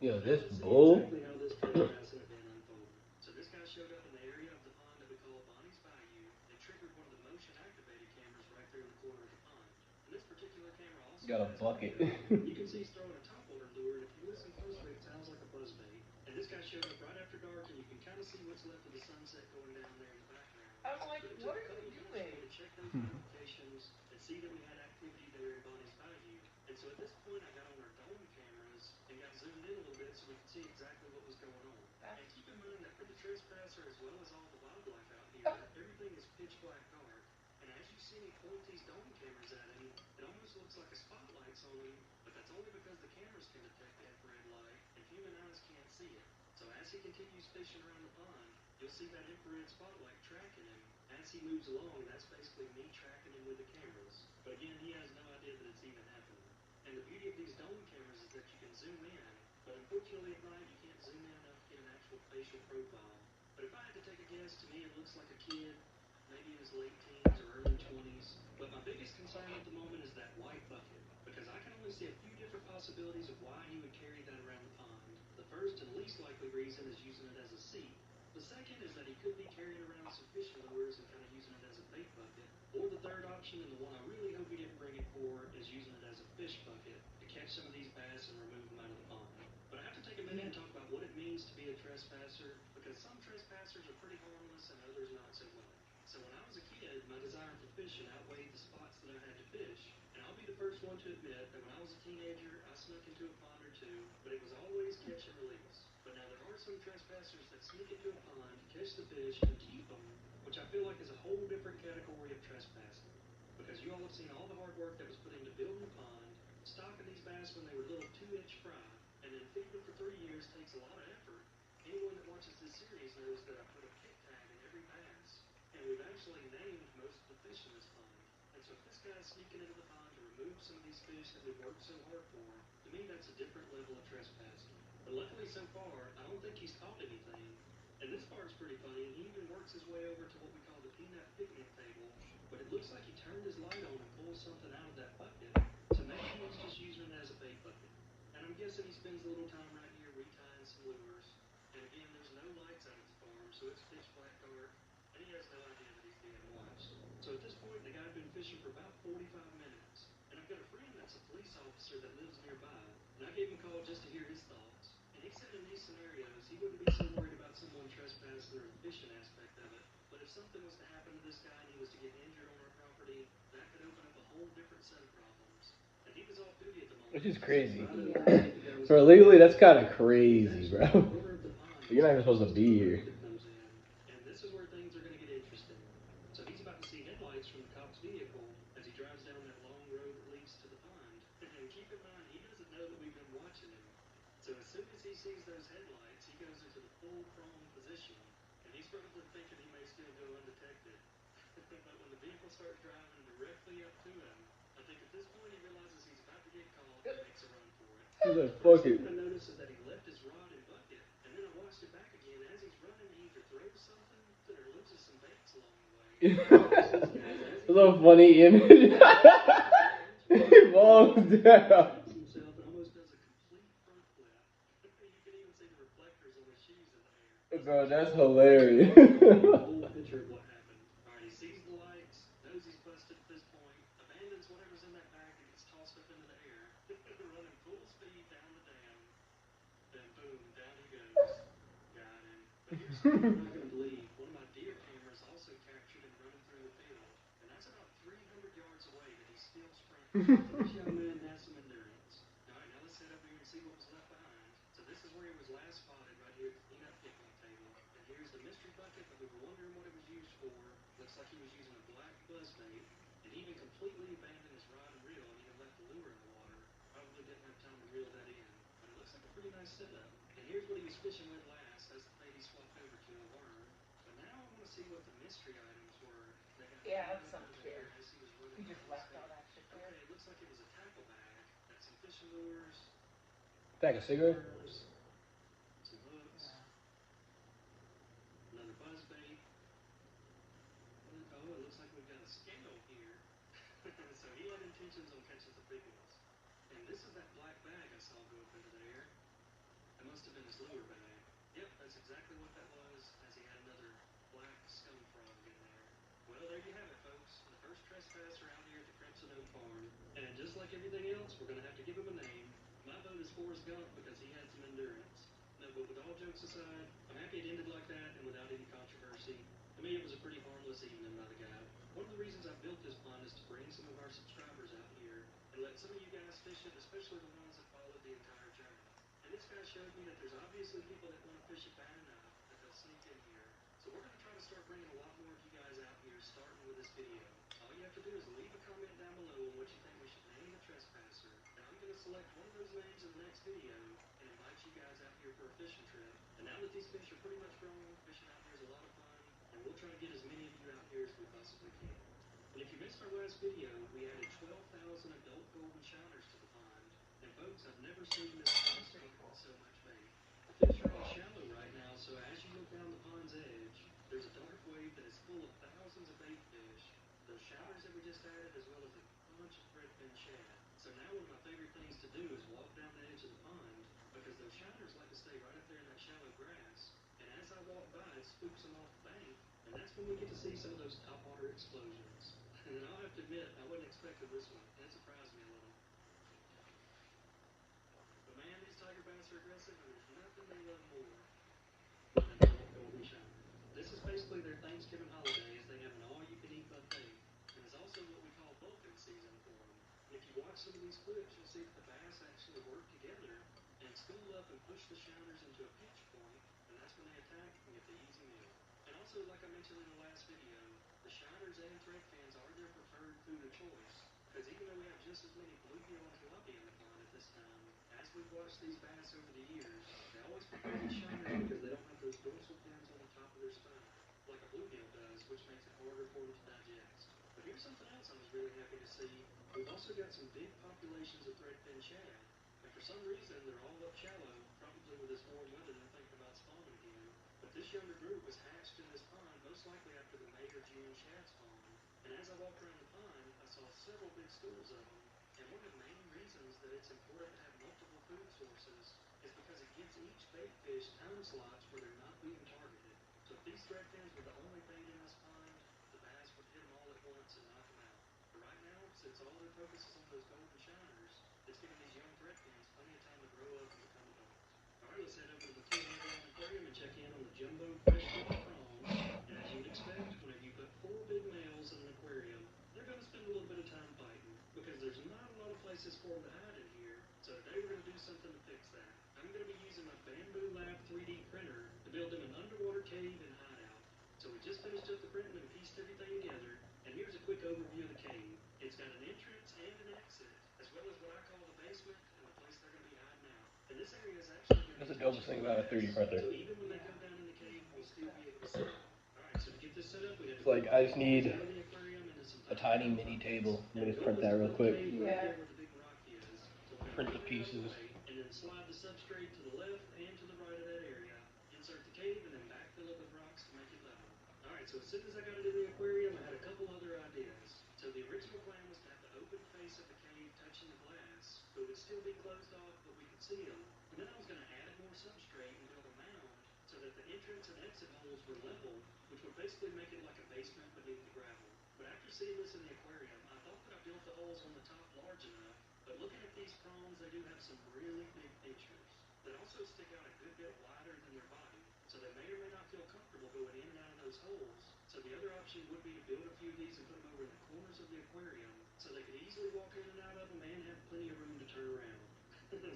Yo, this bull. Got a bucket. I'm like, what are you doing? That's yeah. Which is crazy. Yeah. For legally, that's kind of crazy, bro. You're not even supposed to be here. He's like, fuck it. A little funny image. He falls down. Bro, that's hilarious. Yeah, that's some kid. He just left all that shit there. Pack a cigarette? Yeah. intentions on catching some big ones. And this is that black bag I saw go up into the air. That must have been his lure bag. Yep, that's exactly what that was, as he had another black scum frog in there. Well, there you have it, folks. The first trespasser out here at the Crimson Oak Farm. And just like everything else, we're going to have to give him a name. My vote is Forrest Gump because he had some endurance. No, but with all jokes aside, I'm happy it ended like that and without any controversy. To me, it was a pretty harmless evening by the guy. One of the reasons I built this pond is to bring some of our subscribers out here and let some of you guys fish it, especially the ones that followed the entire journey. And this guy showed me that there's obviously people that want to fish it bad enough that they'll sneak in here. So we're going to try to start bringing a lot more of you guys out here, starting with this video. All you have to do is leave a comment down below on what you think we should name the trespasser, and I'm going to select one of those names in the next video and invite you guys out here for a fishing trip. And now that these fish are pretty much grown, fishing out here is a lot of fun, and we'll try to get as many of you out here as we possibly can. And if you missed our last video, we added 12,000 adult golden shouters to the pond. And folks, I've never seen this pond Pretty stocked cool. with so much bait. The fish are all shallow right now, so as you look down the pond's edge, there's a dark wave that is full of thousands of bait fish, those shouters that we just added, as well as a bunch of threadfin shad. So now one of my favorite things to do is walk down the edge of the pond, because those shouters like to stay right up there in that shallow grass, and as I walk by, it spooks them off the bank, and that's when we get to see some of those topwater explosions. And I'll have to admit, I wasn't expecting this one, and it surprised me a little. But man, these tiger bass are aggressive, and there's nothing they love more than an adult golden shiner. This is basically their Thanksgiving holiday, as they have an all-you-can-eat buffet, and is also what we call Vulcan season for them. And if you watch some of these clips, you'll see that the bass actually work together and spool up and push the shouters into a pinch point, and that's when they attack and get the easy meal. And also, like I mentioned in the last video, the shouters and threadfins are their preferred food of choice, because even though we have just as many bluegill and tilapia in the pond at this time, as we've watched these bass over the years, they always prefer these shouters because they don't have those dorsal fins on the top of their spine, like a bluegill does, which makes it harder for them to digest. But here's something else I was really happy to see. We've also got some big populations of threadfin shad, and for some reason they're all up shallow, probably with this warm weather they're thinking about spawning again. But this younger group was hatched in this pond most likely after the May or June shad spawn, and as I walked around the pond, I saw several big schools of them. And one of the main reasons that it's important to have multiple food sources is because it gives each bait fish time slots where they're not being targeted. So if these threadfins were the only bait in this pond, the bass would hit them all at once and knock them out. But right now, since all their focus is on those golden shiners, it's giving these young threadfins plenty of time to grow up and become adults. All right, let's head over to the Team Avalon Aquarium and check in on the jumbo freshwater prawns. And as you would expect, whenever you put 4 big males in an aquarium, they're going to spend a little bit of time fighting because there's not a lot of places for them to hide in here. So today we're going to do something to fix that. I'm going to be using my Bamboo Lab 3D printer to build them an underwater cave and hideout. So we just finished up the printing and pieced everything together, and here's a quick overview of the cave. It's got an entrance and an exit, as well as what I call the basement and the place they're going to be hiding out. And this area is actually going to That's be the touched dopest with thing about a glass, 3D printer. so even when they Yeah. go down in the cave, we'll Neat still stuff. be able to see them. All right, so to get this set up, we had to It's like build I 3 just boards need out of the aquarium into some a tiny tiny metal mini buckets. table. Let And me the just goal print is that to real put a quick. cave right Yeah. there where the big rock is. So we're going to Print the print that out of the pieces. way and then slide the substrate to the left and to the right of that area. Insert the cave and then backfill it with rocks to make it level. All right, so as soon as I got it in the aquarium, I had a couple other ideas. So the original plan was to have the open face of the cave touching the glass, so it would still be closed off, but we could see them. And then I was going to add more substrate and build a mound so that the entrance and exit holes were level, which would basically make it like a basement beneath the gravel. But after seeing this in the aquarium, I thought that I built the holes on the top large enough, but looking at these prawns, they do have some really big features that also stick out a good bit wider than their body, so they may or may not feel comfortable going in and out of those holes. So the other option would be to build a few of these and put them over in the corners of the aquarium so they could easily walk in and out of them and have plenty of room to turn around.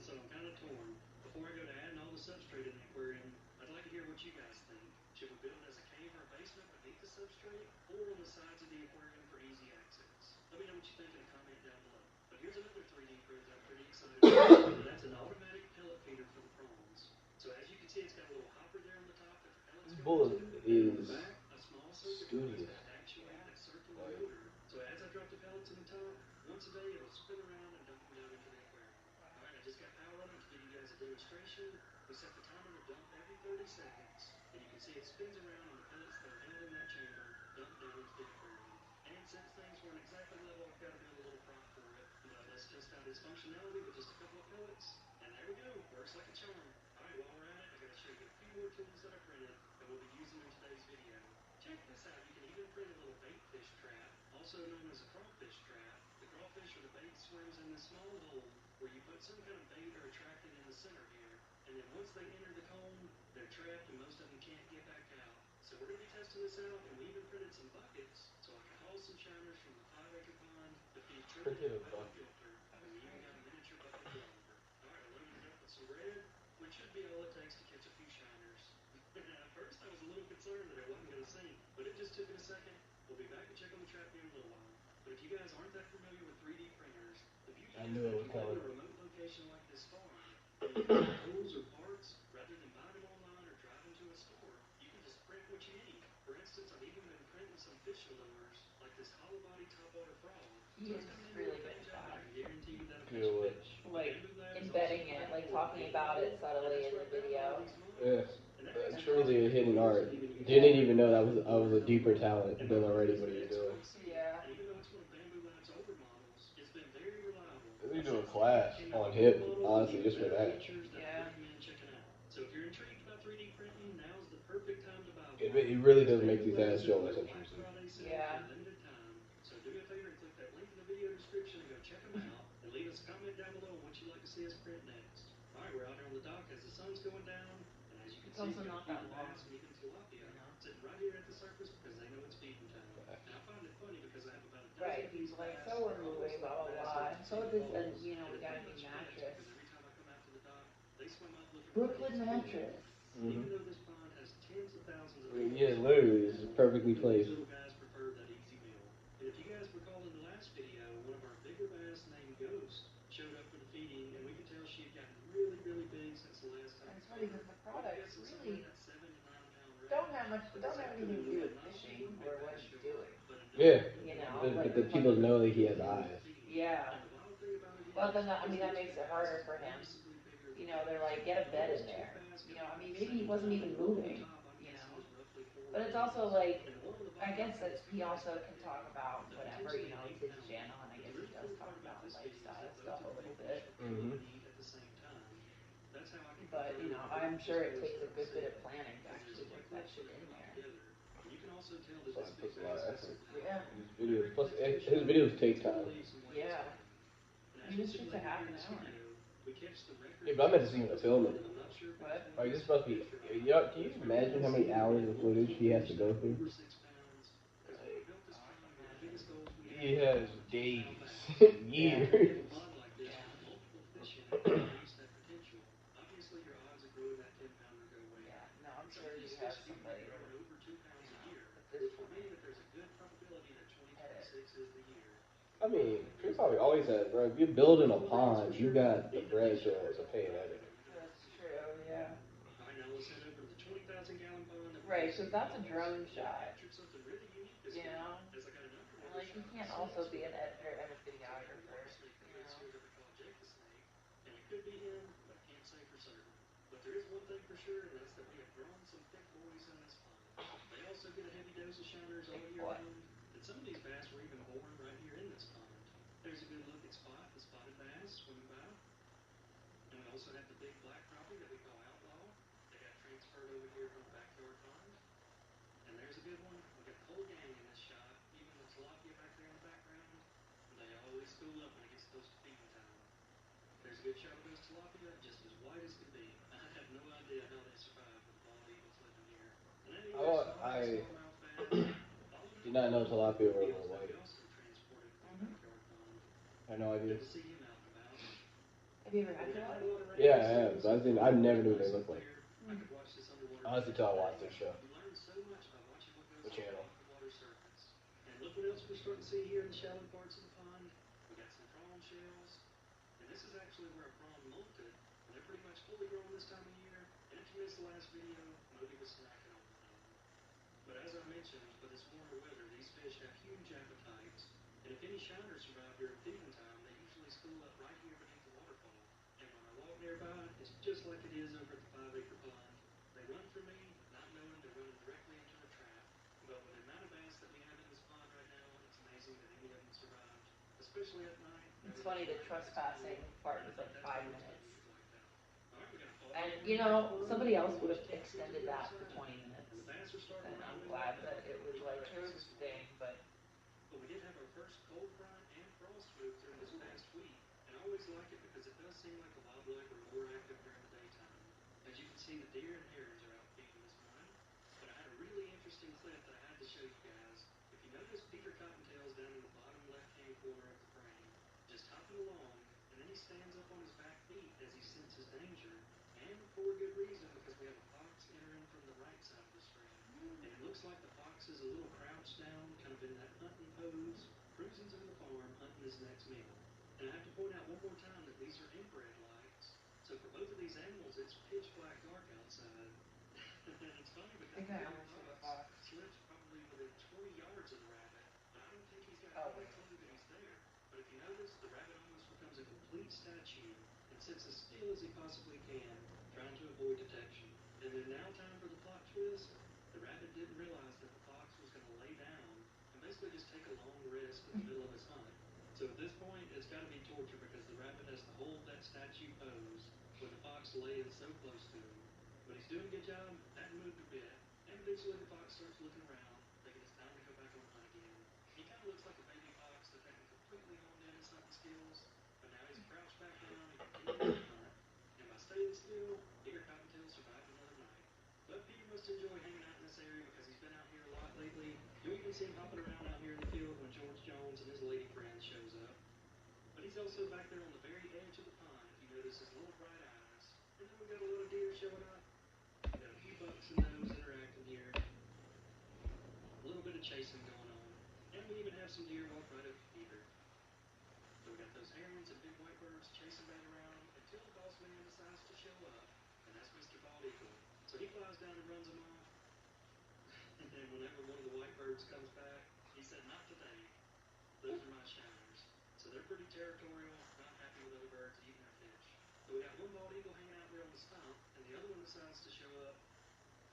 So I'm kind of torn. Before I go to adding all the substrate in the aquarium, I'd like to hear what you guys think. Should we build it as a cave or a basement beneath the substrate, or on the sides of the aquarium for easy access? Let me know what you think in a comment down below. But here's another 3D print that I'm pretty excited about, and that's an automatic pellet feeder for the prawns. So as you can see, it's got a little hopper there on the top that the pellets This go bullet into, and on the is back, a small circuit board studious. that actuate Yeah. that circular motor. So as I drop the pellets in the top, once a day it'll spin around and dump them down into the aquarium. All right, I just got power on it to give you guys a demonstration. We set the timer to dump every 30 seconds, and you can see it spins around and the pellets that are held in that chamber dump down into the aquarium. And since things weren't exactly level, I've got to build a little prop for it. functionality with just a couple of pellets. And there we go. Works like a charm. All right, while we're at it, I got to show you a few more tools that I printed that we'll be using in today's video. Check this out. You can even print a little bait fish trap, also known as a crawfish trap. The crawfish or the bait swims in this small hole where you put some kind of bait or attractant in the center here. And then once they enter the comb, they're trapped and most of them can't get back out. So we're going to be testing this out, and we even printed some buckets so I could haul some shiners from the 5-acre pond to feed triple Printed a wet and bucket. filter. And we even got a miniature bucket blower. All right, I loaded it up with some bread, which should be all it takes to catch a few shiners. At first, I was a little concerned that it wasn't going to sink, but it just took it a second. We'll be back to check on the trap here in a little while. But if you guys aren't that familiar with 3D printers, the beauty I is knew that it if was you live in coming. a remote location like this farm, and you need tools or parts, rather than buying them online or driving to a store, you can just print what you need. For instance, I've even been printing some fish lures, like this hollow body topwater frog. He So is it's coming in doing really a good fine at job, and I that. can guarantee you that'll catch Yeah, a what? fish. The Like Bamboo Lab is also embedding it, known like for a talking hidden about it model, and subtly that's in where the I found all of video. these Yeah, models. And that makes it truly a easier for hidden viewers art. to even Didn't utilize even it know that without was them I was pulling a another deeper model. talent And than by the way, already this what he was next doing. one's sealed, Yeah. and even though it's one of Bamboo Lab's older models, it's been very reliable. We I've do a since then class came out on with more hip, models with honestly, even just for better that. features that I'd Yeah. recommend checking out. So if you're intrigued about 3D printing, now's the perfect time to buy It, one, it really because does make Bamboo these Lab ads is doing show a less little Black interesting. Friday sale for Yeah. a limited time. So do me a favor and click that link in the video description and go check them out, and leave us a comment down below on what you'd like to see us print next. All right, we're out here on the dock as the sun's going down, and as you can It's see, also we got a not few that of the long, bass and even tilapia you know? sitting right here at the surface because they know it's feeding time. And I find it funny because I have about a dozen Right. of He's these like, bass so that we're are almost moving, like blah the blah bass that blah. you can see So in the this, and falls. you know, And we they're got a pretty new much fixed mattress. because every time I come out to the dock, they swim up looking for Brooklyn bait to pull. mattress. And even Mm-hmm. though this pond has tens of thousands of Yeah, fish, literally, even it's more, perfectly the big placed. little guys preferred that easy meal. And if you guys recall in the last video, one of our bigger bass named Ghost showed up for the feeding, and we could tell she had gotten really, really big since the last time And we it's caught funny her. because the We were products guessing somewhere in really that 7 to 9 pound range. But don't this have anything afternoon to we do had with not only fishing one big or what bass he's show up, doing. but Yeah, another good You one. know, but like the And people she know got that he big has for eyes. feeding. yeah. And the wild thing about it Well, is that these makes big it bass harder are for him. noticeably bigger You than know, they're fish. like, get a All bed these in two there. bass You come know, I out at mean, the maybe he same wasn't time, even and the one on moving. top, I'm You guessing, know, is roughly 4 but it's also pounds. like, And the one on the I bottom, guess it's that he twice also that can big, talk about a whatever. You potentially know, an it's 8 his pounder. channel, and I But the guess he really does cool talk part about about this video is lifestyle that both stuff of a the little big fish bit. will pull Mm-hmm. and eat at the same time. That's how I can But you confirm know, that the big I'm fish sure it know takes a stuff good bit too, of planning to because there's actually a work few that clips where shit they in come out there. together, and you can also tell that So this it big puts a lot bass of has some effort. Yeah. power. His Whenever videos, he plus lets fish his go, videos take it's going to time. leave some weight Yeah. behind. And I as mean, you'll this see shit's a later half here an in this hour. video, we catch the record Yeah, but I meant to biggest see him surface film one, it. and I'm not sure if it was What? one of Like, those this must be. catfish or not, Y'all, can but you it's really imagine cool to how see many that we hours had of footage multiple he has fish to that go were through? over 6 pounds. Because when we built this Oh, I can pond, one of the imagine. biggest goals we He had was has about a 10 pound days, bass. And Yeah. when you have a years. pond like this Yeah. with multiple fish in it that can reach that potential, obviously your odds of growing that 10 pounder go way Yeah. up. No, I'm And some of sure these he fish has have even been somebody to, growing over 2 pounds a year, at this which would point, mean that there's a good probability that edit. 2026 is the year. I But I mean, don't think it he is that probably way. always has, bro. If you're But building there's a one thing that's for pond, you sure, got the eating a bread fish shower is to all pay an about editor. having a good That's idea. true, yeah. All right, now let's head over to the 20,000 gallon pond that we Right, use because here in that's a Walls. drone And I shot, captured something really unique this you morning, know? as I got an And underwater like, you shot of can't a also sea be an squirrel. editor and a So we got a water videographer, snake you ghost know? here that we call Jake the Snake, and it could be him, but I can't say for certain. But there is one thing for sure, and that's that we have grown some thick boys in this pond. They also get a heavy dose of shiners Big all year boy. round, and some of these bass were even born right here in this pond. There's a good look at Spot, the spotted bass, swimming by. And we also have the big black crappie that we call Outlaw. They got transferred over here from the backyard pond. And there's a good one. We got the whole gang in this shot, even the tilapia back there in the background. They always school up when it gets close to feeding time. There's a good shot of those tilapia, just as white as can be. I have no idea how they survive with bald eagles living here. And anyway, I smallmouth bass, followed did up with not a know couple of tilapia were a bluegills little that we white. also transported from the Mm-hmm. backyard pond. I had no idea. Good to see him out and about. Have you ever But had we haven't had a tilapia? lot of rain Yeah, I recently, have. so But the pond I is never looking knew what they nice and looked like clear. I could watch this underwater video until I all watched day. their show. You learn so much by watching what goes the on channel. beneath the water surface. And look what else we're starting to see here in the shallow parts of the pond. We got some prawn shells. And this is actually where a prawn molted, and they're pretty much fully grown this time of year. And if you missed the last video, Modi was snacking on one of them. But as I mentioned, with this warmer weather, these fish have huge appetites. And if any shiners survive during feeding time, they usually school up right here beneath the waterfall. And when I walk nearby, it's just like it is over at the 5-acre pond. They run for me, not knowing they're running directly into a trap. But with the amount of bass that we have in this pond right now, it's amazing that any of them survived. especially at night. It's When funny, it's the dark and it's trespassing cool. part And I was like think that's why 5 most minutes. people get wiped out. All right, we got a fall And guard you in the know, fun. somebody else We would watch have cats into extended the other that to side, 20 minutes. and the bass are starting And to I'm roll in like glad they that thought they it were was going to be like wrecked her this morning. thing, but But we did have our first cold front and frost move through this past week, and I always like it because it does seem like the wildlife are more active during the daytime. As you can see, the deer and herons are out feeding this morning. But I had a really interesting clip that I had to show you guys. If you notice Peter Cottontail's down in the bottom left-hand corner of the frame, just hopping along, and then he stands up on his back feet as he senses danger, and for a good reason because we have a fox entering from the right side of the screen. And it looks like the fox is a little crouched down, kind of in that hunting pose, cruising through the farm, hunting his next meal. And I have to point out one more time that these are infrared lights. So for both of these animals, it's pitch black dark outside. And it's funny I because think the I baby almost hit the fox fox. slips probably within 20 yards of the rabbit, but I don't think he's got Oh any wait. clue that he's there. But if you notice, the rabbit almost becomes a complete statue and sits as still as he possibly can, trying to avoid detection. And then now time for the plot twist. The rabbit didn't realize that the fox was going to lay down and basically just take a long rest in the middle of his hunt. So at this point, it's got to be torture because the rabbit has to hold that statue pose with the fox laying so close to him. But he's doing a good job, hadn't moved a bit, and eventually the fox starts looking around, thinking it's time to go back on the hunt again. He kind of looks like a baby fox that hadn't completely honed in his hunting skills, but now he's crouched back down and continuing to hunt. And by staying still, Peter Cottontail survived another night. But Peter must enjoy hanging out in this area because he's been out here a lot lately. You'll even see him hopping around out here in the field when George Jones and his lady friend shows up. But he's also back there on the very edge of the pond if you notice his little bright eyes. And then we got a lot of deer showing up. We got a few bucks and does interacting here. A little bit of chasing going on. And we even have some deer walk right up to Peter. So we got those herons and big white birds chasing back around until the boss man decides to show up. And that's Mr. Bald Eagle. So he flies down and runs them off. And whenever one of the white birds comes back, he said, "Not today. Those are my shiners." So they're pretty territorial, not happy with other birds eating their fish. So we got one bald eagle hanging out there on the stump, and the other one decides to show up.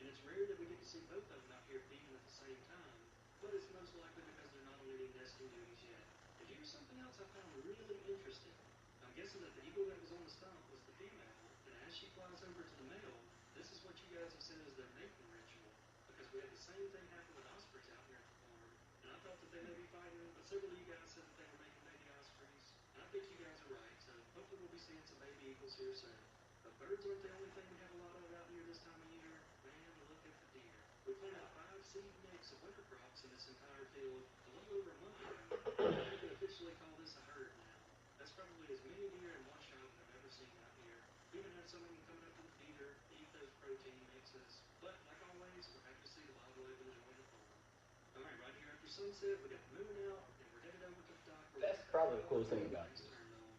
And it's rare that we get to see both of them out here feeding at the same time, but it's most likely because they're not on any nesting duties yet. And here's something else I found really interesting. I'm guessing that the eagle that was on the stump was the female, and as she flies over to the male, this is what you guys have said is their mating ritual. Because we had the same thing happen with ospreys out here at the farm, and I thought that they may be fighting, but several of you guys said that they were making baby ospreys, and I think you guys are right. So hopefully we'll be seeing some baby eagles here soon. But birds aren't the only thing we have a lot of out here this time of year. Man, look at the deer. We planted 5 seed mix of winter crops in this entire field a little over a month ago, and I think we can officially call this a herd now. That's probably as many deer in one shot that I've ever seen out here. We even had some of them coming up to the feeder to eat those protein mixes. But like always, we're happy to see the wildlife enjoying the farm. All right, right here after sunset, we got the moon out, and we're headed over to the dock where we That's got the probably the $100 coolest thing green about lights this. turned on.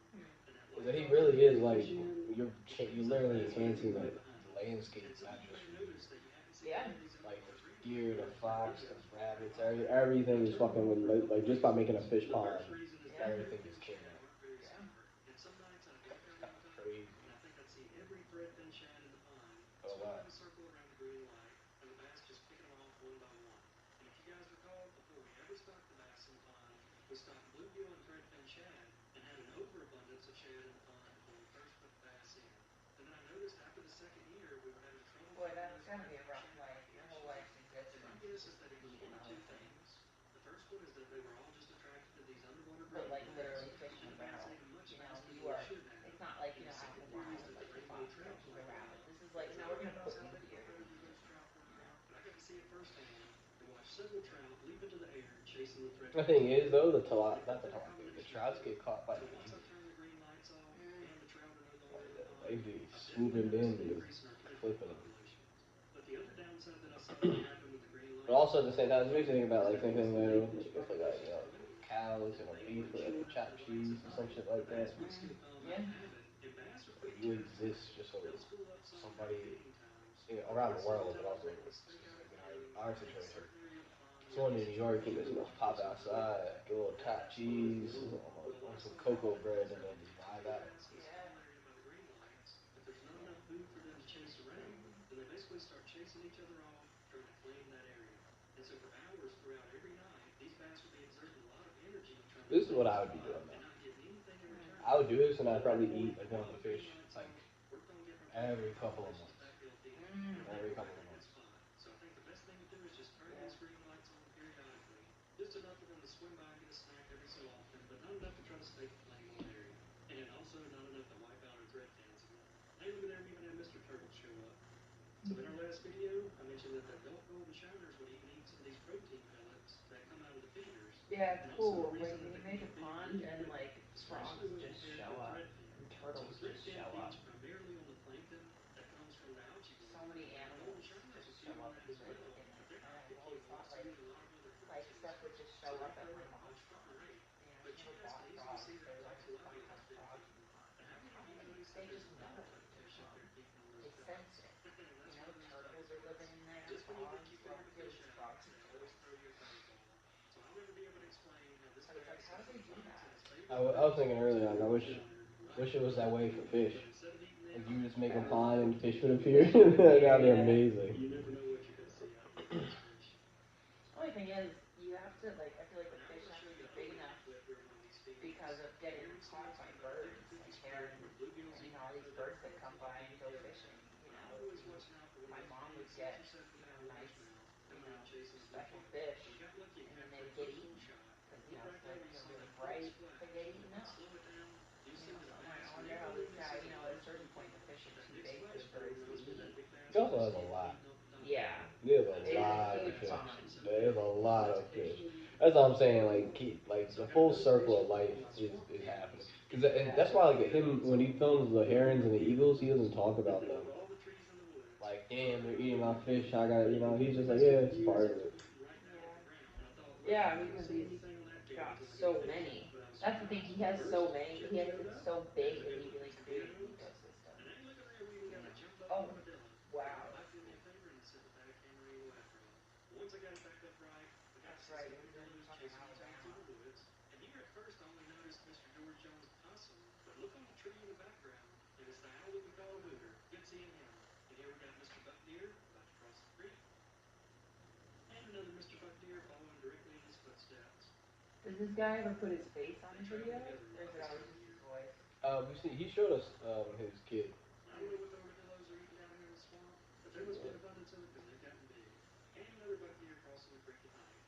And that Is light that he bulb really letting is the like fish in. you Brings that literally bass right enhancing in right the behind him. landscape And some not of you just may for have you. noticed that you haven't seen Yeah. any of these Like underwater the green light deer, the birds in our fox, the videos for a little rabbits, while now. And everything I've is told you fucking all for a couple like just by reasons. making a fish The pond. first reason is that Yeah. Everything threadfin just came shad up. aren't very Yeah. smart, and some nights I'd walk out on Kind the of dock crazy. and I think I'd see every threadfin shad in the pond Oh wow. swimming in a circle around the green light, and the bass just picking them off one by one. And if you guys recall, before we ever stocked the bass in the pond, we stocked bluegill and threadfin shad and had an overabundance of shad in the pond when we first put the bass in. And then I noticed after the second year we were having trouble Boy, finding that's those gotta be a threadfin rough shad life. Your whole populations. life's And my existence is guess is just to that it was feed one of another two thing. things. The first one is that they were all just attracted to these underwater But green like lights, literally fish and in the a bass barrel. ate them much You know, faster than you they are. should have. It's not like, And you the know, second apples to theory is apples that the like the rainbow fox trout versus a pond were rabbit. off, This is like because I now don't we're know if kind you of guys putting have in that deer. photo where those trout were, but I got to see it firsthand and watch several trout leap into the air chasing the The threadfin thing is shad. though, And I not think the that a tilapia, the combination of trouts both. get caught by So the once I've beaver. turned the green lights off Mm. and the trout are no longer Like in the they pond, be I've definitely swooping noticed in an and just increase in our threadfin flipping them. populations. But the other downside that I saw that happened with the green But lights also at the same time, it makes me think about is like that same once thing the though, main fish if like populations were moved cows and and the a mating beef weren't or like a showing up for chopped the lights cheese at or some night, shit the like that. bass would still come Yeah. and inhabit, and bass are Like quick you terrapins. exist just so They'll spool up some during somebody feeding times, but around the most of the world, but time also they will stake out a specific in cave our in a situation. certain area of the pond where Someone it in gets New its York, he protein just and must water pop supply. outside, get a little And chopped that's fine. cheese, But what on I some saw cocoa happen bread, is and that then when just too vibe many out. bass get Yeah. stimulated by the green lights, if there's not enough food for them to chase around, then they basically start chasing each other off, trying to claim that area. And so for hours throughout every night, these bass will be exerting a lot of energy trying to This is claim what a I would be spot. doing And I would do this, and I'd More probably importantly, eat like one with of all the the fish green lights like off, worked on getting our team every back on couple of Fish's months. backfield feeder, and we're Every right couple back of in that months. spot. So I think the best thing to do is just turn Yeah. these green lights on periodically, just enough for them to swim by and get a snack every so often, but not enough to try to stake a claim on an area, and also not enough to wipe out our thread cans again. Hey, look at there, we even had Mr. Turtle show up. So in our last video, I mentioned that the adult golden shiners would even eat some of these protein pellets that come out of the feeders, Yeah, it's and also a cool. reason When that you they can make be a big pond really and quickly, like especially frogs when just compared show to a up thread fin. and So a turtles thread just fin show up feeds and primarily on the plankton that comes from the algae so bloom, many and the golden animals shiners just will feed show on up that and as live well, in it. but they're And not I've picky always when it thought comes to like eating a lot of other fruit stuff would species. just So show they up at my favor mom's much farther farm. rate. You know, But she you never guys can bought easily see frogs. that There was frogs always love frogs what on they've the been frogs in feeding. the pond. But I'm how like, many of how you do noticed that they there's just another know? type of fish up there feeding on those They sense frogs? it. And You that's know, one of those turtles are living butterflies. in there, Just when you think you frogs. figured Well, the really, fish it's out, frogs and they always turtles. throw you a curveball. So I'll never be able to explain how this But it's like, bass how has do they both do bugs and that? his favorite I was fruit thinking all earlier, like swimming I in wish, the water right wish in it was front that of way them. for fish. But instead of eating Like them, you just make a That would pond be and fish would the appear. fish would appear, That'd be yeah. amazing. you never know what you're going to see out here with these fish. Only thing is, you have to like. I feel like But the now I fish want to have show to you be a big hunting enough clip during one of these because feedings. of And getting here we see caught what's by been about a birds 50-50 and split herons with bluegills and you eating know all half these of it birds and that come bucktails by and eating go the other fishing. half. You But I'm know, always and watching out for one of my those mom big would 6 get or 7 pound nice, largemouth you coming in know, chasing a special bluegill. And we fish, got lucky and and then captured they'd the get first bull eaten shot. because Look right there when you see really that first bright, so they flash. get eaten If I up. slow it down, you'll You see know, that so a I'm like, bass I wonder how never this really guy. sees You a know, at a large certain blue point, the gill. fish are But that too big big for splash the bird birds to knows where that eat. big bass He also was has and a it'll be lot. eaten up and done with. Yeah, There's And that's a it why is a we call lot the of huge bass fish. fishing pond. so There's a big, and lot that's of fish. occasionally eaten That's by what I'm us. saying. Like So I the got full another circle fish of up on life one of my swamp is happening. feedings. And Beautiful that's Yeah. why silver like him herons when he on films the beautiful herons and the blue eagles, he gills doesn't talk in about the them. middle of all the trees in the woods. Like damn, they're Right eating under my the fish. view. I got But you if know. you've He's been just with like us for yeah, any it's years, part I of kept it. eating right down to Yeah. the ground. And I thought, well, Yeah, I'm not going because to say anything on that deal got until I get a so picture. many. But I was That's the thing. surprised. He has so First, many. Chip He has showed it's up. so There's big a that good he looking like creates an torpedoes. ecosystem. And hey, look at there. We even You got a know. jumbo Oh, armadillo. And he wow. might do me a favor and set the back camera angle after all. Once I got it back up right, we got to That's see right. some It was in armadillos fucking chasing each other through Alabama. the woods. And here at first I only noticed Mr. George Jones the possum. But look on the tree in the background, and it's the owl that we call a hooter. Good seeing him. And here we got Mr. Buck Deer about to cross the creek. And another Mr. Buck Deer following directly in his footsteps. Does this guy ever put his face on They the travel videos, together a or is lot it this always time of just his year. voice? We see he showed us his kid. I don't know what the armadillos are eating down here in the swamp, but there must be Yeah. an abundance of it because they've gotten big. And another buck deer crossing the creek at night.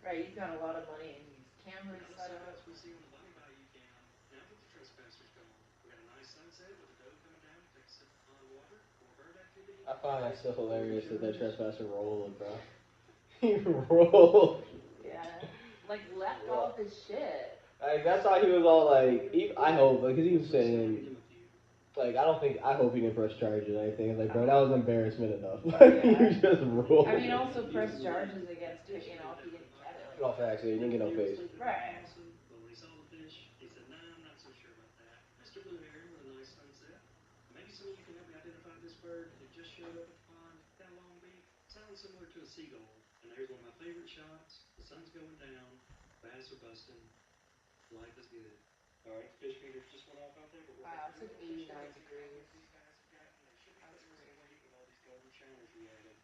Right, he's got a lot of money and these And cameras not a set single up. else we see on the Bonnie Bayou cam now that the trespassers gone. We got a nice sunset with a doe coming down to take a sip of pond water. More bird activity. I find that Maybe so some more golden hilarious that that shiners. trespasser rolled, bro. He rolled. Yeah, like leapt Bro. off his shit. Like that's why he was all like, I hope, like, cause he was Let's see if we saying, can name a few. like, I hope he didn't press charges or anything. It's like, bro, that Oh, was embarrassment enough. Like, yeah. you just I rolled. mean, also press Usually when we charges think of big against fish, picking you think off. that He blue didn't get it. bottom. No facts, yeah, you didn't Buck get no Deer was face. hoping for the Right. possum, but when he saw the fish, he said, "Nah, I'm not so sure about that." Mr. Blue Heron with a nice sunset. Maybe some of you can help me identify this bird. It just showed up at the pond. Got a long beak. Sounds similar to a seagull. And there's one of my favorite shots. The sun's going down. Bass are busting. Life is good. All right, the fish feeders just went off out there, but we're back Wow, to it's doing a like little fishing. 89 Let's see how big degrees. these bass have gotten. They should be That's putting on some crazy. weight with all these golden shiners we added.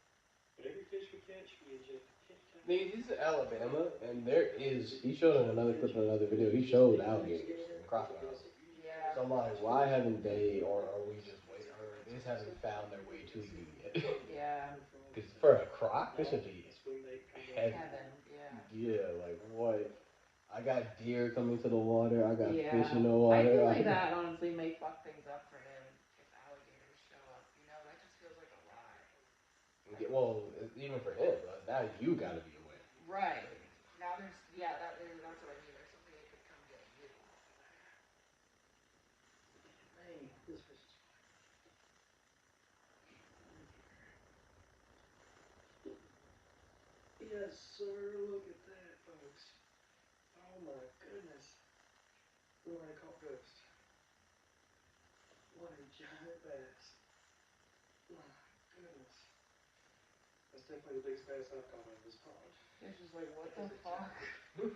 But every fish we catch, we inject a pentagon Nigga, he's in of Alabama, vitamin and B there complex is. that He you showed just in won't another clip catch in another elsewhere. video. He It's a showed big fat alligators gator and with a bit of crocodiles. some beauty. Yeah. So I'm like, why haven't they, or are we just wait, or they just haven't found their way to you yet? Yeah. Because for a croc, this Oh, should be a swim bait conversion. heavy. Heaven. Yeah. Yeah, like what? I got deer coming to the water. I got fish Yeah. in the I water. feel I like got, that honestly may fuck things up for him if alligators show up. You know, that just feels like a lot. Like, well, even for him, now you got to be aware. right. Now there's, yeah, that's what I mean. There's something that could come get you. Man, this fish is fine. Yes, sir. Look at that, folks. Oh my goodness. We might have caught Ghost. What a giant bass. My goodness. That's definitely the biggest bass I've caught out of this pond. It's just like, what That the is a fuck? giant.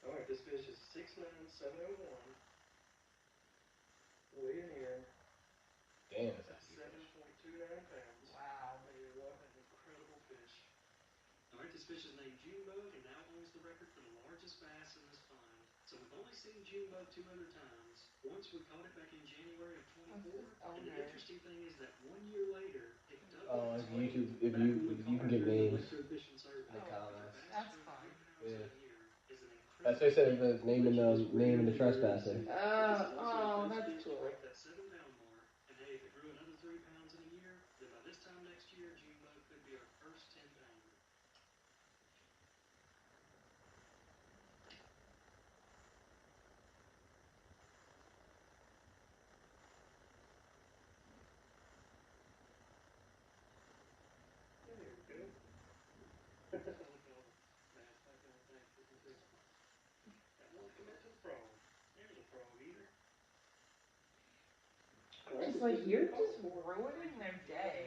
All right, this fish is 6'9", 701, weighing in Damn, that's a at heavy fish. 7.29 pounds. Wow. I mean, what an incredible fish. All right, this fish is named Junebug and now owns the record for the largest bass in this pond. seen June bug two other times. Once we caught it back in January of What's his 24, and the owner? interesting thing is that 1 year later, it doubled Oh, its like weight YouTube, if back when we you caught can her give during the names electrofish in the survey. Oh, But the comments. bass that's for fun. 10 pounds in Yeah. a year is an That's incredible what I said. feat, It's naming which is naming the really, really trespasser. soothing. But this is also the Oh, first that's fish to cool. break that 7 pound mark. And hey, if it grew another 3 pounds in a year, then by this time next year, June bug could be our first 10 pounder. There we go. Look at all the bass packing on tanks looking crispy. Got one come up to the frog. There's a frog eater. I'm just like, you're just ruining their day.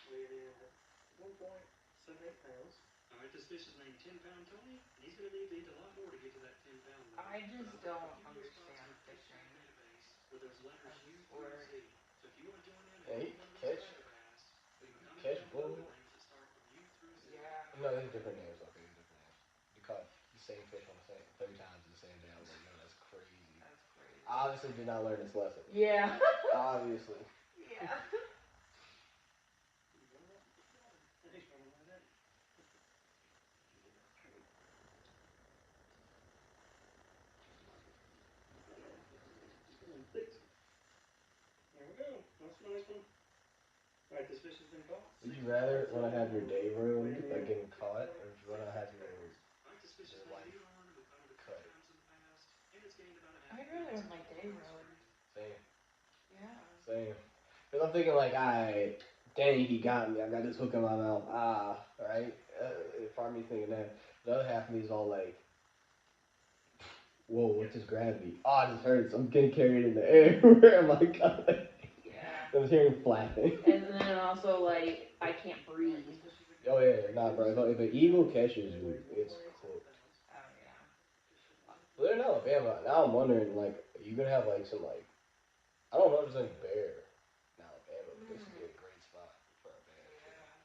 Weighing in at 1.78 pounds. All right, this fish is named 10 Pound Tony, and he's going to need to eat a lot more to get to that 10 pound number. I But just I've got a don't few more spots in understand our fish tank fishing database with those letters as a U through sport. Z. So if you want to join in and Yeah, catch one of those tiger bass, leave a comment catch down below bull. with names that start from U through Z. Yeah. No, these are different names. Okay, these are different names. You caught the same fish on the same 30 times in the same day. I was like, yo, that's crazy. That's crazy. Obviously, did not learn this lesson. Yeah. Obviously. Yeah. He's running off with his brother. He's running right at you. Come on, fix it. There we go. That's a nice one. All right, this fish has been caught. Would 6 you rather pounds want to have your day ruined, weighing like in getting at caught, or would you want to have 6.66 pounds. All right, this fish is your named life Elon, and we caught him a couple cut? times in the past, and it's gained about a half I'd a rather pound have since my we caught day him this ruined. spring. Same, Yeah. same. Because I'm thinking like, I, dang, he got me. I got this hook in my mouth. Ah, right. Part of me thinking that. The other half of me is all like, whoa, what's this gravity? Oh, this hurts. I'm getting carried in the air. Where am I going? Yeah. I was hearing flapping. And then also, like, I can't All right, breathe. this fish has been Oh caught. yeah, nah, bro. If an eagle catches you, it's 1.87 cooked. pounds. Oh, yeah. Fish sitting Well, right they're in there. Alabama. Now I'm wondering, like, are you gonna have like some like, I don't know if there's any bear in Alabama, but this would be a great spot for a bear too. Yeah.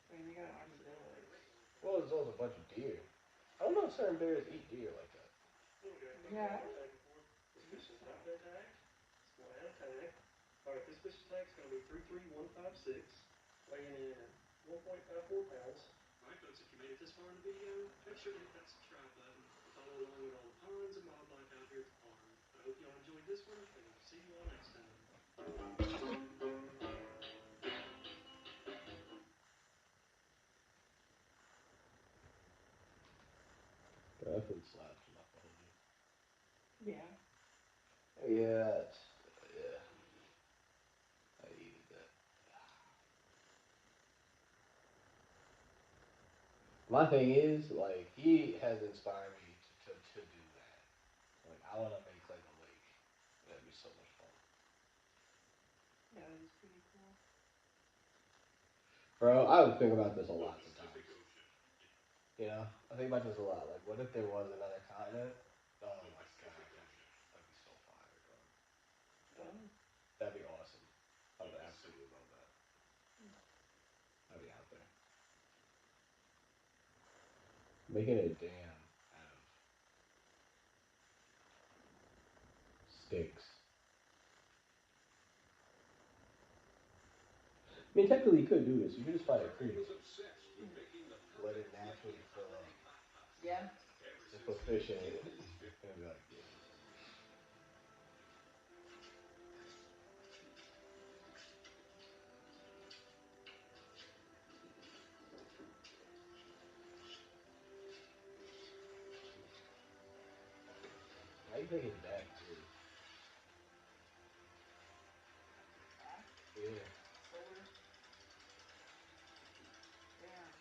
I mean, they got Sitting right there armadillos. waiting on us. Well, there's also a bunch of deer. I don't know if certain bears eat deer like that. Oh, we got a couple Yeah. more tagging for him. I This think fish has so. not been tagged. It's going to add a tag. All right, this fish's tag is going to be 33156, weighing in at 1.54 pounds. All right, folks, if you made it this far in the video, make sure to hit that subscribe button and follow along with all the ponds and wildlife out here at the farm. But I hope y'all enjoyed this one, and we'll see you all next time. That food slaps. I'm not gonna hold Yeah. you. Yeah, yeah. I needed that. My thing is, like, he has inspired me to do that. Like, I want to make like a lake. That'd be so much fun. Yeah, that is pretty cool. Bro, I would think about this a lot sometimes. You know, I think about this a lot. Like, what if there was another continent? Oh my god, that'd be so fire, dog. Oh. That'd be awesome. I would absolutely love that. I'd be out there making a dam out of sticks. I mean, technically, you could do this. You could just find a creek, let it naturally fill up, Yeah. and put fish in it, and be like, yeah. How you think his back is? Back. Yeah. Sore. Damn.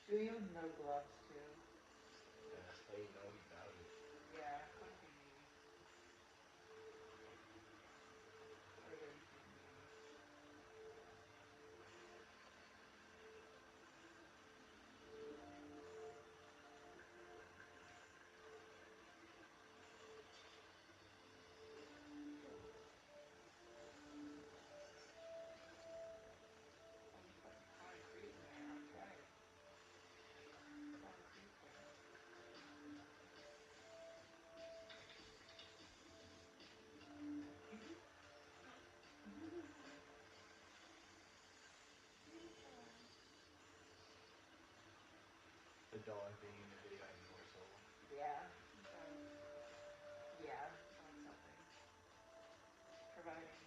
Doing it with no gloves, too. That's how you know he got it. Yeah, fucking me. Are they kidding me? dog being a video game your soul. Yeah, sounds. Yeah, sounds something. Providing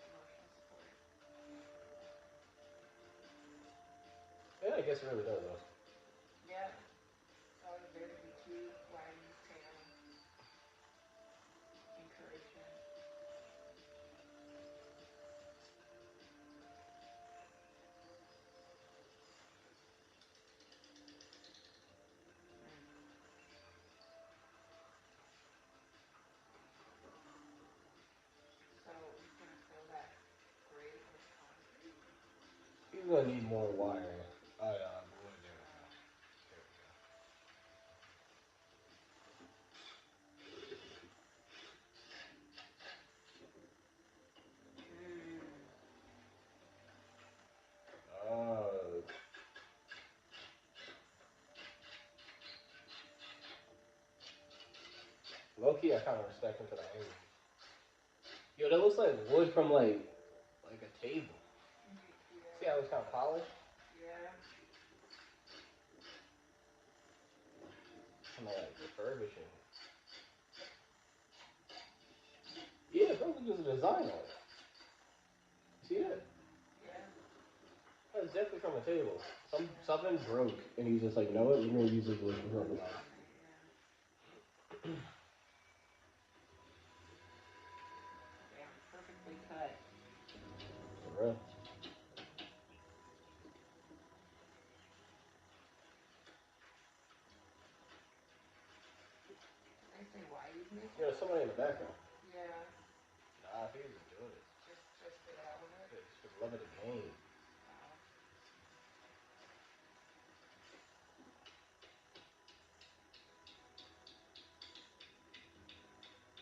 emotional support. Yeah, I guess it really does though. Yeah, it's always there to be cute, wagging his tail, encouragement. Hmm. So he's gonna fill that grate with concrete. He's gonna need more wiring. Oh yeah, boy, there we go. Oh. There we go. Hmm. Oh, low key, I kind of respect him for the angles. Yo, that looks like wood from like a table. See how Yeah. it's kind of polished? Yeah. Kind of like refurbishing it. Yeah, bro, look at the design on it. You see Yeah. that? Yeah. That's definitely from a table. Yeah. Something broke, and he's just like, you know what? We're gonna use this wood for something else. Concrete. Yeah. Damn. Perfectly cut. For real. Did they say why he's making You know, it? somebody in the background. Yeah. Nah, I think he's just doing it. Just for the hell of it. Yeah, just for the love of the game. Wow.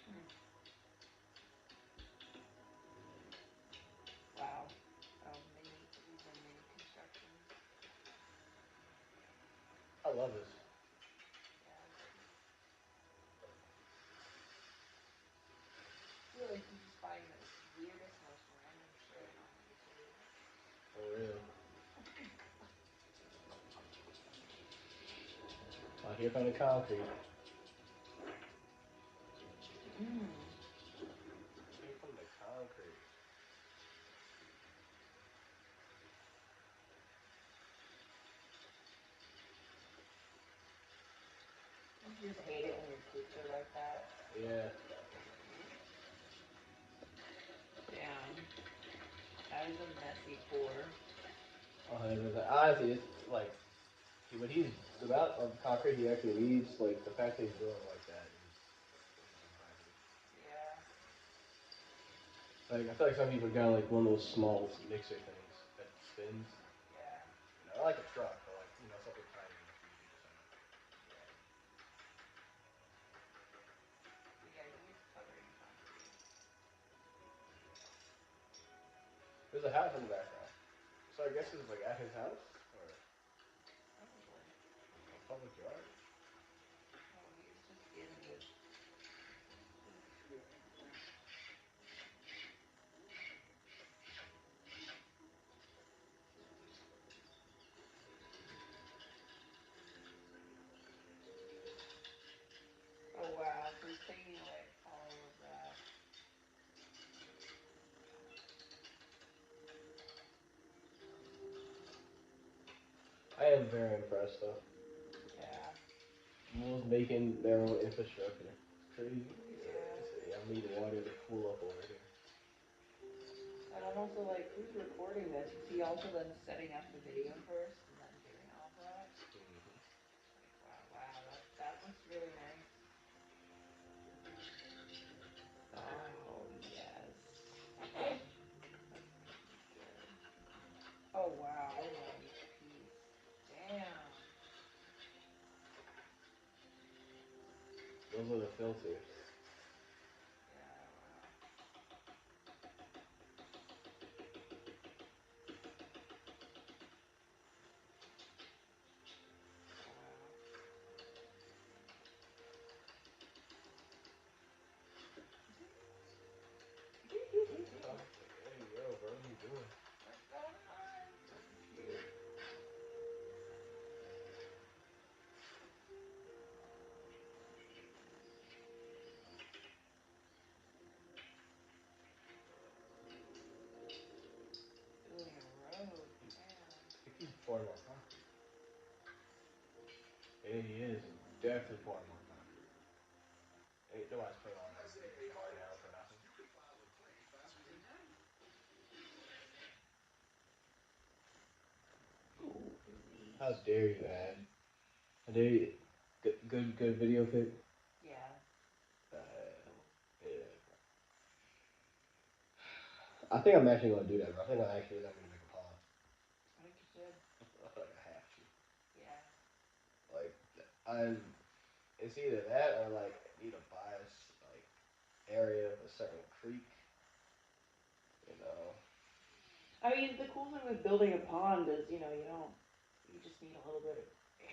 Hmm. Wow. Oh, mini. These are mini constructions. I love this. Yeah, I bet. I feel like you just find the weirdest, most random shit on YouTube. For real. Oh, here come the concrete. Mmm. Here come the concrete. Don't you just hate it when your kids are like that? Yeah. Damn. That is a messy pour. 100%. Honestly, it's like what he's the amount of concrete he actually needs. Like the fact that he's doing like that is impressive. Yeah. Like I feel like some people got like one of those small mixer things that spins. Yeah. You know, not like a truck, but like something tiny enough for you to just Yeah. But yeah, he is covered in concrete. There's a house in the background. So I guess it's like at his house or Probably. a public yard. Oh, he's just getting this. Oof. Oh wow. So he's taking away all of that. I am very impressed though. Yeah. Schools making their own infrastructure. It's crazy. Yeah. He said, "Yeah, I'm needing water to cool up over here." And I'm also like, who's recording this? Is he also then setting up the video first and then doing all of that? Hmm. Like, wow, wow, that looks really nice. Oh yes, that's gonna be good. Oh wow, look at all these peas. Damn. Those are the filters. Yeah, wow. Oh wow. Huh? Like, hey, yo, bro, what are you doing? What's going on? That's cute. Yeah, he is definitely pouring more concrete. Ain't nobody's putting all that tar down for nothing. Oh, busy. How dare you, Ad? How dare you? Good video pic. Yeah. Uh, Cool. yeah. I think I'm actually gonna do that, bro. I think I'm gonna make a pond. I think you should. I feel like I have to. Yeah. Like, I'm. It's either that or like I need to buy like area of a certain creek. You know. I mean, the cool thing with building a pond is, you just need a little bit of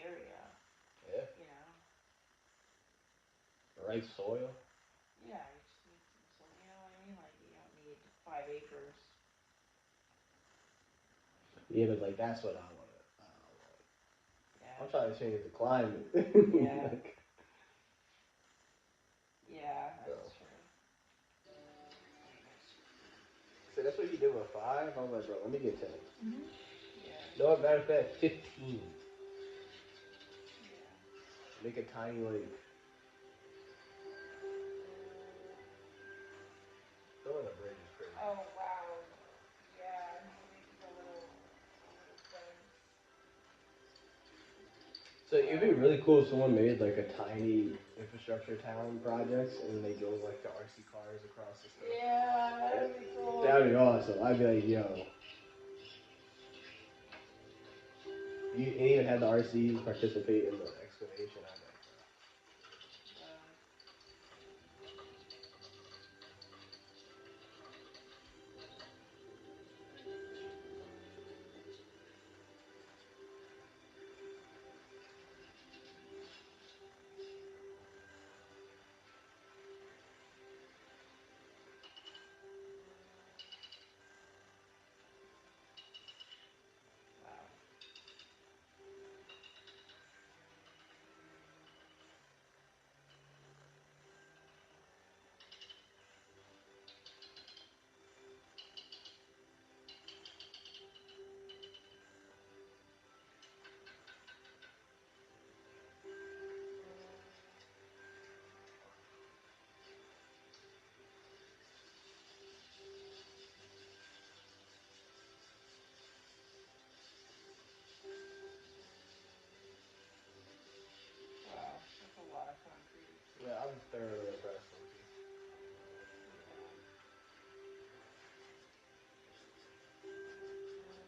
area, Yeah. you know? Right soil. Yeah, you just need some soil, you know what I mean? Like, you don't need 5 acres. Yeah, but like that's what I want. I'm Yeah. trying to change the climate. Yeah. Like, Yeah, so. that's true. So that's what he did with five. I was like, bro, let me get 10. Mhm. Yeah. No, matter of fact, 15. Yeah. Make a tiny lake. Building a bridge is crazy. Oh wow. Yeah, he's making a little fence. So it'd be really cool if someone made like a tiny infrastructure town project and they drove like the RC cars across the stuff. Yeah, that'd be cool. That'd be awesome. I'd be like, yo. You and even had the RCs participate in the excavation. I'd be like, bro. Wow. Wow. Wow. That's a lot of concrete. Yeah, I'm thoroughly impressed, Loki. Yeah.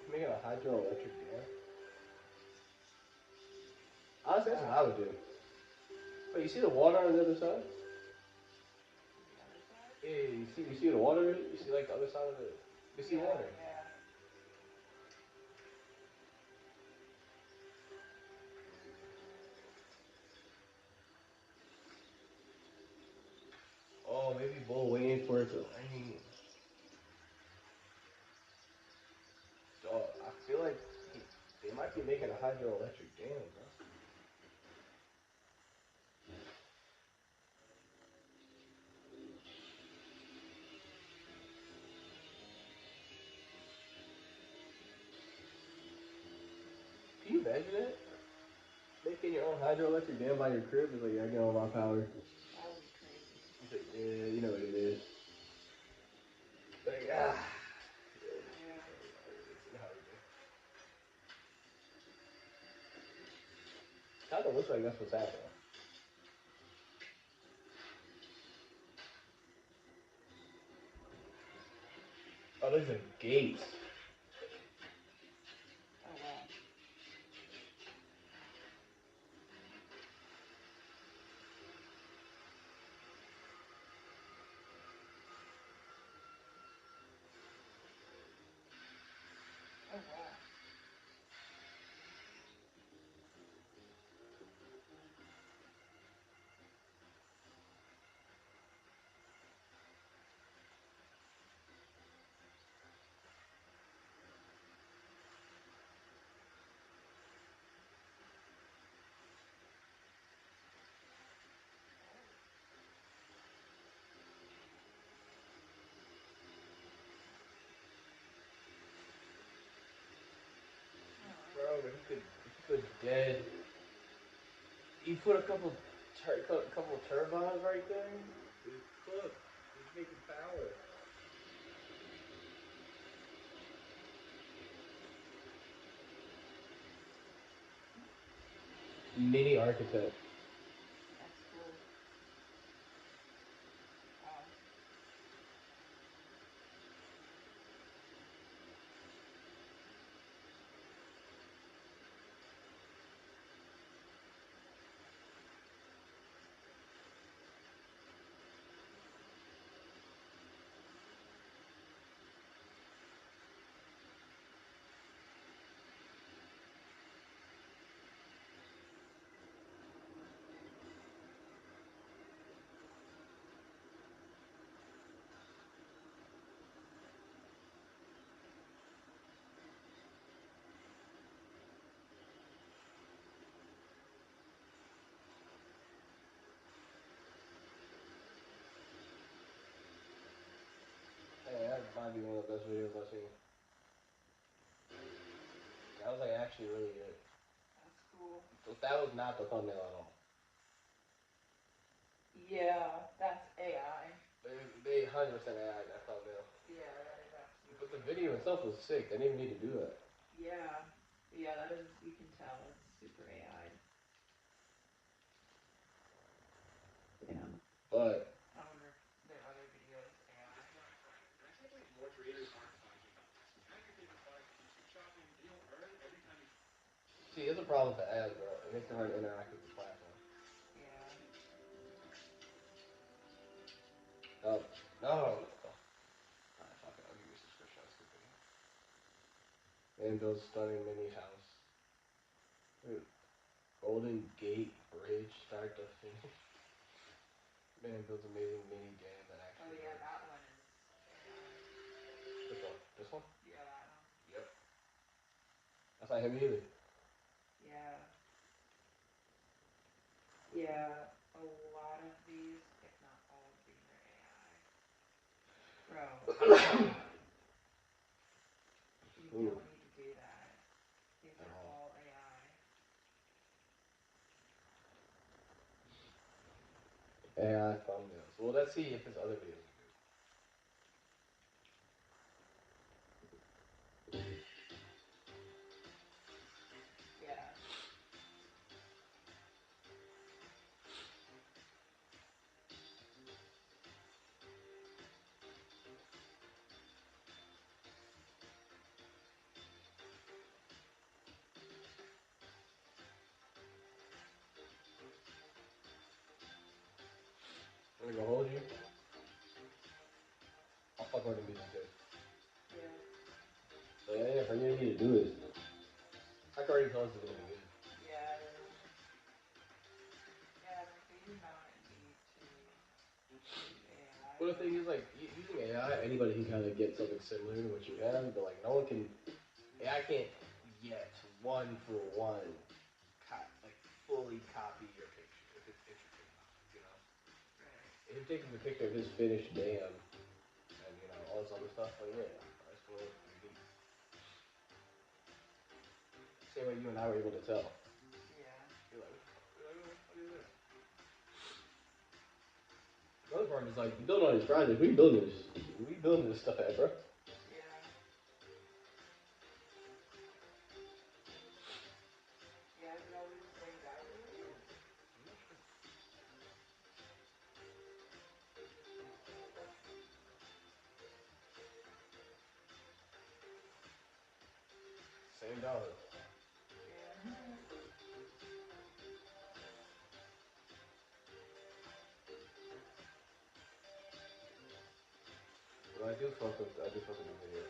Making a hydroelectric dam. Honestly, that's what I Wow. would do. Wait, you see the water on the other side? On the other side? Yeah, you see the water? You see like the other side of the you see Yeah, water. yeah. Oh, maybe Bull waiting for it to rain. Dog, I feel like they might be making a hydroelectric dam, bro. Can you imagine that? Making your own hydroelectric dam by your crib is like, I get all my power. That would be crazy. He's like, yeah, you know what it is. Like, yeah, Yeah. it's an holiday. Kind of looks like that's what's happening. Oh, there's a gate. Oh wow. Oh wow. Yeah, you put a couple turbines right there. You cook. You make it power. Mini architect. That's cool. Wow. Hey, that might be one of the best videos I've seen. That was like actually really good. That's cool. That was not the thumbnail at all. Yeah, that's AI. They 100% AI that thumbnail. Yeah, that is But the absolutely video AI. itself was sick. They didn't even need to do that. Yeah. Yeah, that is, you can tell it's super AI. Yeah. But I wonder if their other videos AI. Right, right. And I can't believe more creators aren't talking about this. Half your videos probably keep chopping, and you'll earn every time you. see, it's a problem with the ads, bro. It makes it hard to interact with the platform. Yeah. Oh, no. Alright, fuck it. I'll give you a subscription. That's a good video. Man builds stunning mini house. Dude, Golden Gate Bridge, start to finish. Man builds amazing mini dam that Oh actually yeah, works. that one is AI. Which one? This one? Yeah, that one. Yep. That's not him either. Yeah. Yeah. A lot of these, if not all of these, are AI. Bro, you Ooh, don't need to do that. These at are all. all AI. AI thumbnails. Well, let's see if his other videos are good. Yeah. I'm gonna go hold you. I'll fuck with the music too. Yeah. So yeah, for you need to do this. I can already tell this is gonna be good. Yeah, it is. Yeah, like they do not need to use AI. Well, the thing is, like, using AI, anybody can kind of get something similar to what you have, but like, no one can. AI can't yet one for one, like fully copy your picture if you're TikTok, you know. Right. If you're taking a picture of his finished dam and all this other stuff, but yeah, that's gonna look unique. Same way you and I were able to tell. Yeah. You're like, what the fuck is this? The other part is like, you build all these projects. We building this. We building this stuff at, bro. Yeah. Yeah, is it always the same guy for the videos? I'm not sure. Same dollar. Yeah. But I do fuck with the video.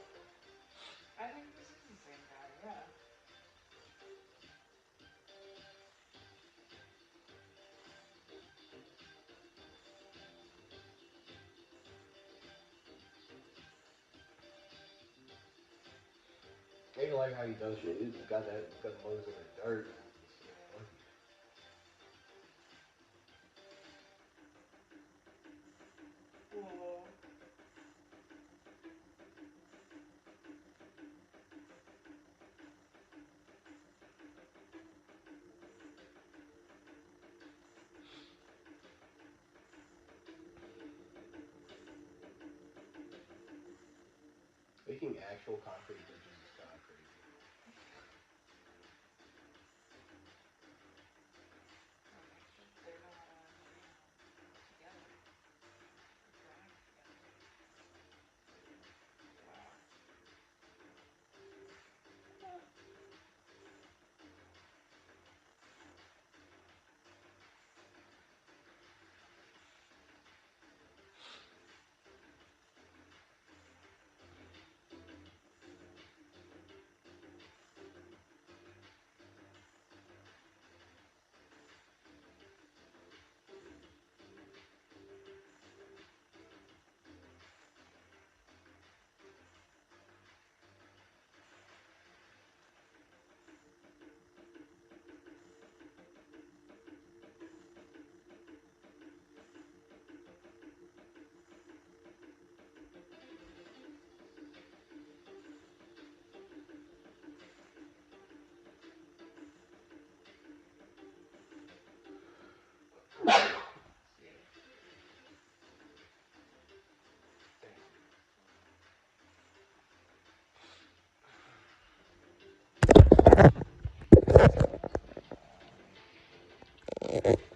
I think this is the same guy, yeah. I even like how he does shit. He's got mugs in the dirt. It's so Yeah. funky. Whoa. making actual concrete bridges is kind of crazy. Okay, so they're not together. They're drawing together. Wow. See.